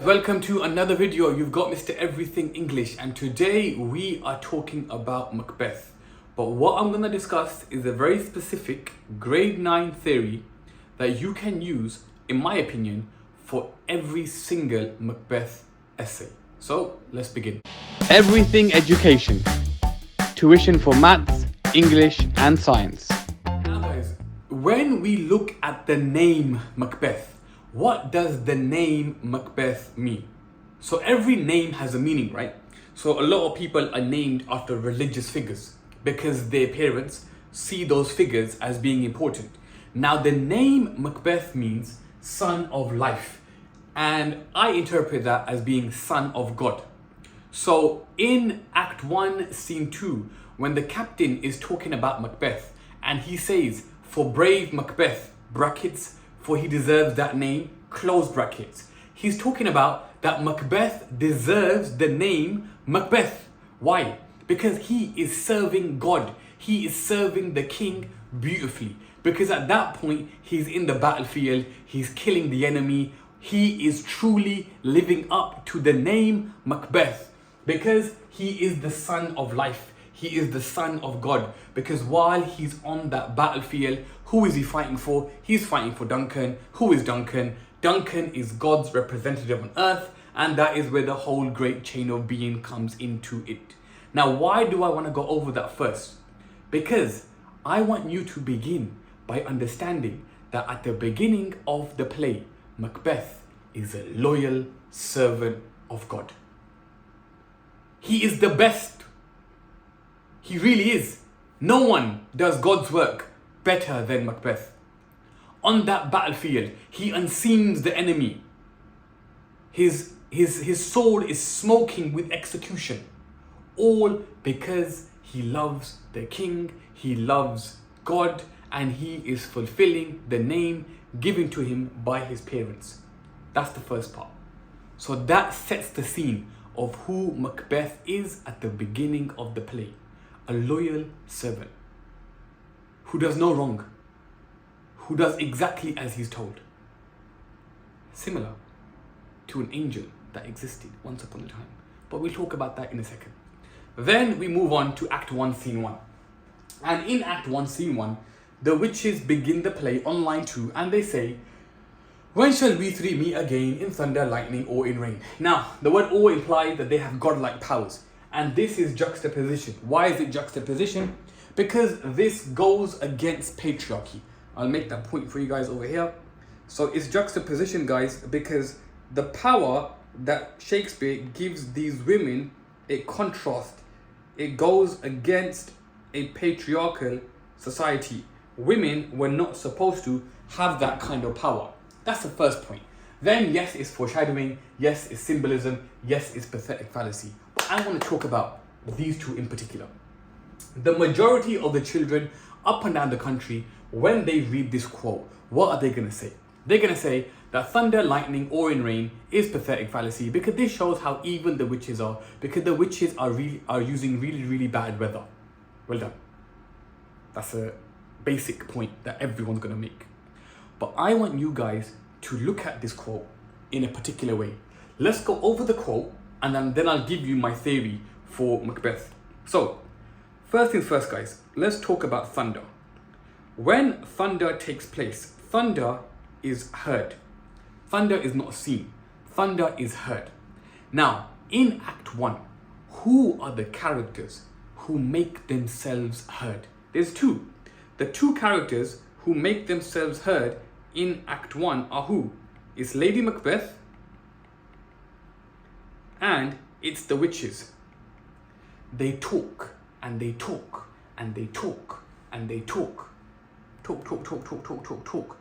Welcome to another video. You've got Mr. Everything English, and today we are talking about Macbeth. But what I'm going to discuss is a very specific grade 9 theory that you can use, in my opinion, for every single Macbeth essay. So let's begin. Everything education. Tuition for maths, English and science. Now guys, when we look at the name Macbeth, what does the name Macbeth mean? So every name has a meaning, right? So a lot of people are named after religious figures because their parents see those figures as being important. Now the name Macbeth means son of life, and I interpret that as being son of God. So in Act 1, Scene 2, when the captain is talking about Macbeth and he says, "For brave Macbeth, brackets, for he deserves that name," close brackets. He's talking about that Macbeth deserves the name Macbeth. Why? Because he is serving God. He is serving the king beautifully. Because at that point, he's in the battlefield, he's killing the enemy. He is truly living up to the name Macbeth because he is the son of life. He is the son of God, because while he's on that battlefield, who is he fighting for? He's fighting for Duncan. Who is Duncan? Duncan is God's representative on earth, and that is where the whole great chain of being comes into it. Now, why do I want to go over that first? Because I want you to begin by understanding that at the beginning of the play, Macbeth is a loyal servant of God. He is the best. He really is. No one does God's work better than Macbeth. On that battlefield, he unseams the enemy. His sword is smoking with execution. All because he loves the king, he loves God, and he is fulfilling the name given to him by his parents. That's the first part. So that sets the scene of who Macbeth is at the beginning of the play. A loyal servant who does no wrong, who does exactly as he's told. Similar to an angel that existed once upon a time. But we'll talk about that in a second. Then we move on to Act 1, Scene 1. And in Act 1, Scene 1, the witches begin the play on line 2 and they say, "When shall we three meet again in thunder, lightning or in rain?" Now, the word "or" implies that they have godlike powers. And this is juxtaposition. Why is it juxtaposition? Because this goes against patriarchy. I'll make that point for you guys over here. So it's juxtaposition, guys, because the power that Shakespeare gives these women a contrast. It goes against a patriarchal society. Women were not supposed to have that kind of power. That's the first point. Then, yes, it's foreshadowing. Yes, it's symbolism. Yes, it's pathetic fallacy. But I want to talk about these two in particular. The majority of the children up and down the country, when they read this quote, what are they going to say? They're going to say that thunder, lightning, or in rain is pathetic fallacy because this shows how evil the witches are, because the witches are using really bad weather. Well done. That's a basic point that everyone's going to make. But I want you guys to look at this quote in a particular way. Let's go over the quote and then I'll give you my theory for Macbeth. So, first things first, guys, let's talk about thunder. When thunder takes place, thunder is heard. Thunder is not seen. Thunder is heard. Now, in Act 1, who are the characters who make themselves heard? There's two. The two characters who make themselves heard in Act 1 are who? It's Lady Macbeth and it's the witches. They talk and they talk and they talk and they talk. Talk.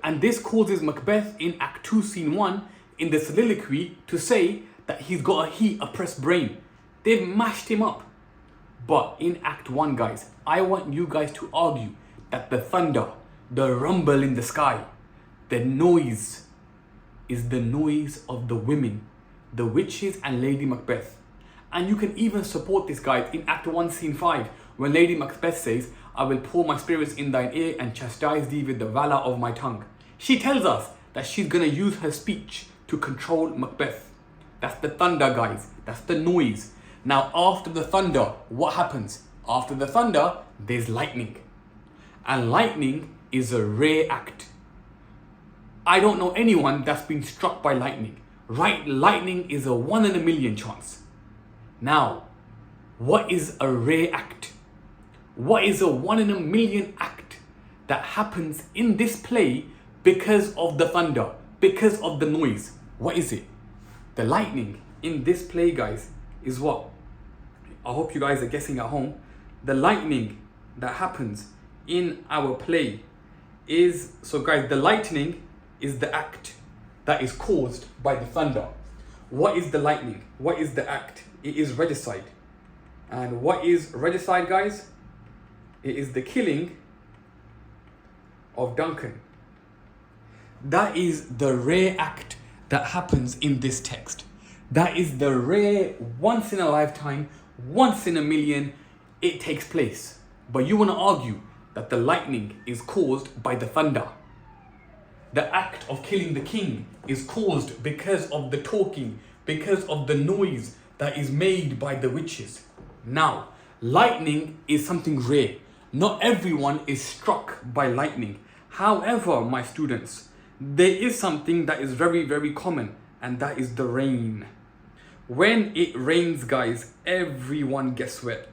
And this causes Macbeth in Act 2, Scene 1 in the soliloquy to say that he's got a heat-oppressed brain. They've mashed him up. But in Act 1, guys, I want you guys to argue that the thunder, the rumble in the sky, the noise is the noise of the women, the witches and Lady Macbeth. And you can even support this, guys, in Act 1, Scene 5, when Lady Macbeth says, "I will pour my spirits in thine ear and chastise thee with the valour of my tongue." She tells us that she's going to use her speech to control Macbeth. That's the thunder, guys. That's the noise. Now, after the thunder, what happens? After the thunder, there's lightning. And lightning is a rare act. I don't know anyone that's been struck by lightning. Right? Lightning is a 1 in a million chance. Now, what is a rare act? What is a 1 in a million act that happens in this play because of the thunder, because of the noise? What is it? The lightning in this play, guys, is what? I hope you guys are guessing at home. The lightning that happens in our play is, so guys, the lightning is the act that is caused by the thunder. What is the lightning? What is the act? It is regicide. And what is regicide, guys? It is the killing of Duncan. That is the rare act that happens in this text. That is the rare, once in a lifetime, once in a million, it takes place. But you want to argue that the lightning is caused by the thunder. The act of killing the king is caused because of the talking, because of the noise that is made by the witches. Now, lightning is something rare. Not everyone is struck by lightning. However, my students, there is something that is very, very common, and that is the rain. When it rains, guys, everyone gets wet.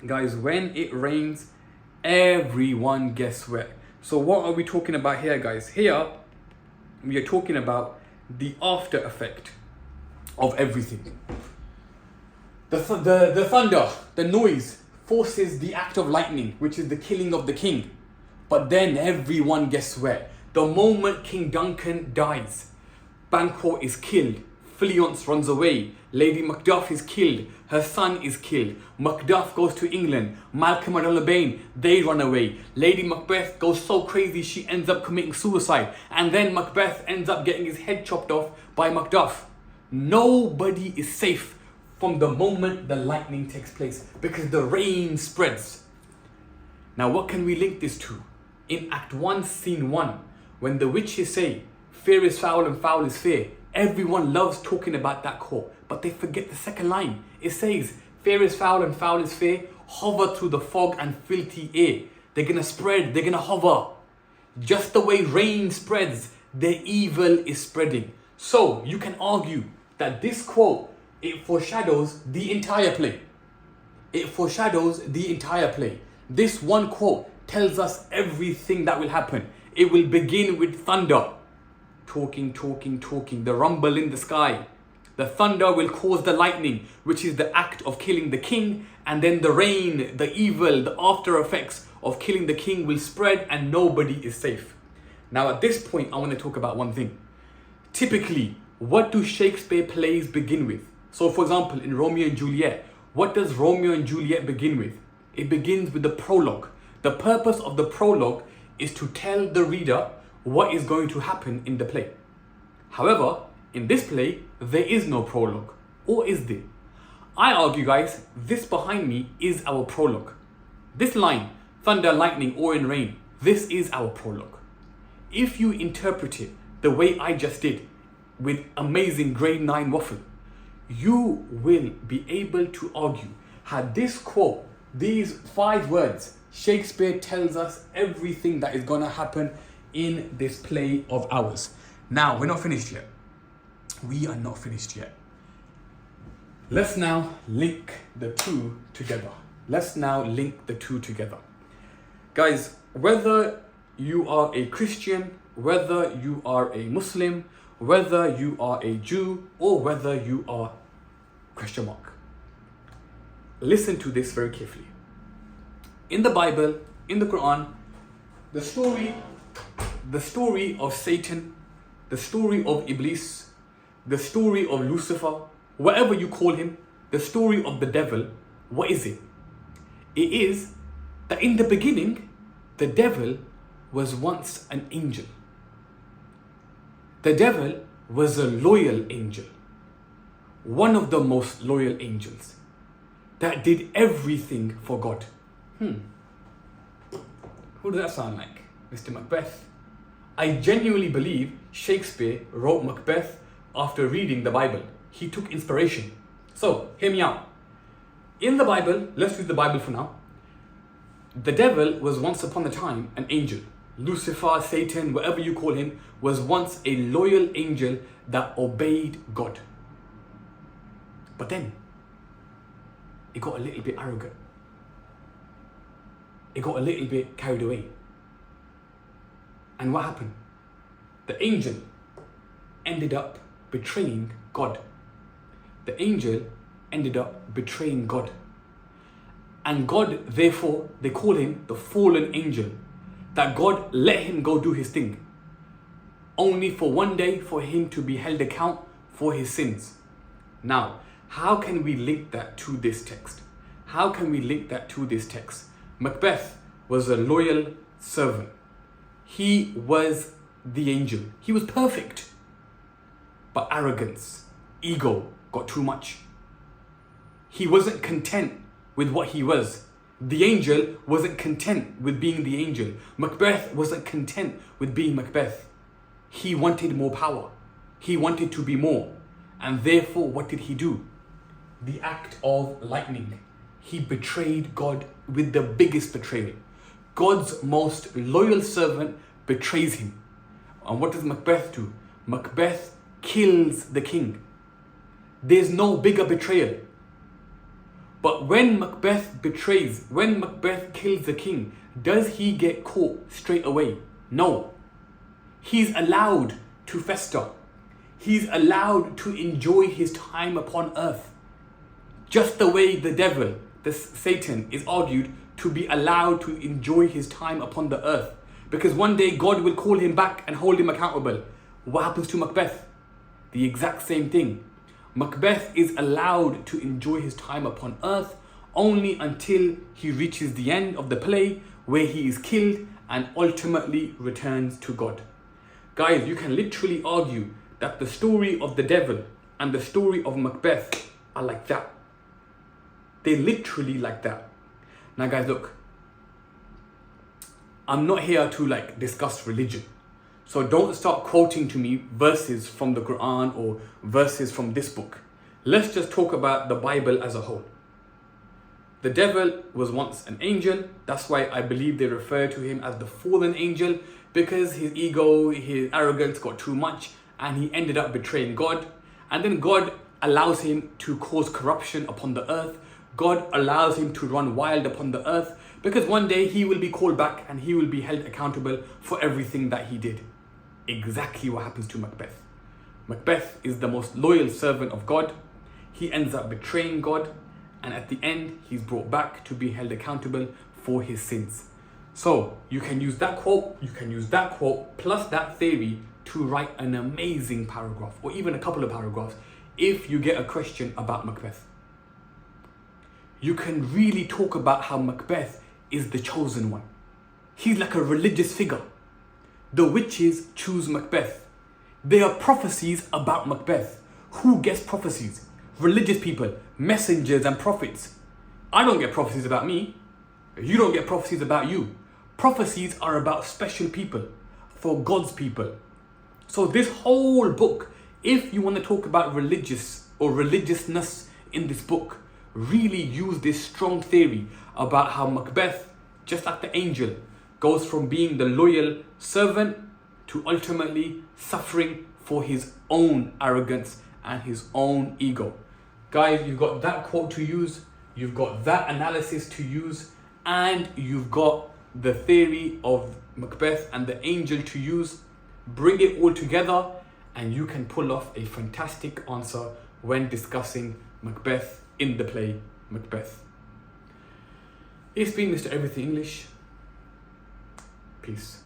Guys, when it rains, everyone gets wet. So what are we talking about here, guys? Here, we are talking about the after effect of everything. The thunder, the noise, forces the act of lightning, which is the killing of the king. But then everyone gets wet. The moment King Duncan dies, Banquo is killed, Fleance runs away, Lady Macduff is killed, her son is killed, Macduff goes to England, Malcolm and O'Bane, they run away, Lady Macbeth goes so crazy she ends up committing suicide, and then Macbeth ends up getting his head chopped off by Macduff. Nobody is safe from the moment the lightning takes place because the rain spreads. Now what can we link this to? In Act 1, Scene 1, when the witches say, fear is foul and foul is fear, everyone loves talking about that quote, but they forget the second line. It says, fear is foul and foul is fear, hover through the fog and filthy air. They're gonna spread, they're gonna hover. Just the way rain spreads, the evil is spreading. So you can argue that this quote, it foreshadows the entire play. It foreshadows the entire play. This one quote tells us everything that will happen. It will begin with thunder. Talking, talking, talking, the rumble in the sky. The thunder will cause the lightning, which is the act of killing the king, and then the rain, the evil, the after effects of killing the king will spread and nobody is safe. Now at this point, I want to talk about one thing. Typically, what do Shakespeare plays begin with? So for example, in Romeo and Juliet, what does Romeo and Juliet begin with? It begins with the prologue. The purpose of the prologue is to tell the reader what is going to happen in the play. However, in this play, there is no prologue. Or is there? I argue, guys, this behind me is our prologue. This line, thunder, lightning, or in rain, this is our prologue. If you interpret it the way I just did, with amazing grade 9 waffle, you will be able to argue how this quote, these 5 words, Shakespeare tells us everything that is going to happen in this play of ours. Now, we're not finished yet. We are not finished yet. Let's now link the two together. Let's now link the two together. Guys, whether you are a Christian, whether you are a Muslim, whether you are a Jew, or whether you are question mark, listen to this very carefully. In the Bible, in the Quran, the story of Satan, the story of Iblis, the story of Lucifer, whatever you call him, the story of the devil, what is it? It is that in the beginning, the devil was once an angel. The devil was a loyal angel, one of the most loyal angels that did everything for God. Who does that sound like? Mr. Macbeth. I genuinely believe Shakespeare wrote Macbeth after reading the Bible. He took inspiration. So, hear me out. In the Bible, let's read the Bible for now. The devil was once upon a time an angel. Lucifer, Satan, whatever you call him, was once a loyal angel that obeyed God. But then, it got a little bit arrogant. It got a little bit carried away. And what happened? The angel ended up betraying God. The angel ended up betraying God. And God, therefore, they call him the fallen angel. That God let him go do his thing. Only for one day for him to be held account for his sins. Now, how can we link that to this text? How can we link that to this text? Macbeth was a loyal servant. He was the angel. He was perfect. But arrogance, ego got too much. He wasn't content with what he was. The angel wasn't content with being the angel. Macbeth wasn't content with being Macbeth. He wanted more power. He wanted to be more. And therefore, what did he do? The act of lightning. He betrayed God with the biggest betrayal. God's most loyal servant betrays him. And what does Macbeth do? Macbeth kills the king. There's no bigger betrayal. But when Macbeth betrays, when Macbeth kills the king, does he get caught straight away? No. He's allowed to fester. He's allowed to enjoy his time upon earth. Just the way the devil, the Satan, is argued to be allowed to enjoy his time upon the earth. Because one day God will call him back and hold him accountable. What happens to Macbeth? The exact same thing. Macbeth is allowed to enjoy his time upon earth only until he reaches the end of the play where he is killed and ultimately returns to God. Guys, you can literally argue that the story of the devil and the story of Macbeth are like that. They're literally like that. Now guys, look, I'm not here to discuss religion. So don't start quoting to me verses from the Quran or verses from this book. Let's just talk about the Bible as a whole. The devil was once an angel. That's why I believe they refer to him as the fallen angel, because his ego, his arrogance got too much and he ended up betraying God. And then God allows him to cause corruption upon the earth. God allows him to run wild upon the earth because one day he will be called back and he will be held accountable for everything that he did. Exactly what happens to Macbeth. Macbeth is the most loyal servant of God. He ends up betraying God, and at the end, he's brought back to be held accountable for his sins. So you can use that quote, plus that theory to write an amazing paragraph, or even a couple of paragraphs, if you get a question about Macbeth. You can really talk about how Macbeth is the chosen one. He's like a religious figure. The witches choose Macbeth. There are prophecies about Macbeth. Who gets prophecies? Religious people, messengers and prophets. I don't get prophecies about me. You don't get prophecies about you. Prophecies are about special people, for God's people. So this whole book, if you want to talk about religious or religiousness in this book, really use this strong theory about how Macbeth, just like the angel, goes from being the loyal servant to ultimately suffering for his own arrogance and his own ego. Guys, you've got that quote to use, you've got that analysis to use, and you've got the theory of Macbeth and the angel to use. Bring it all together and you can pull off a fantastic answer when discussing Macbeth in the play Macbeth. It's been Mr. Everything English. Peace.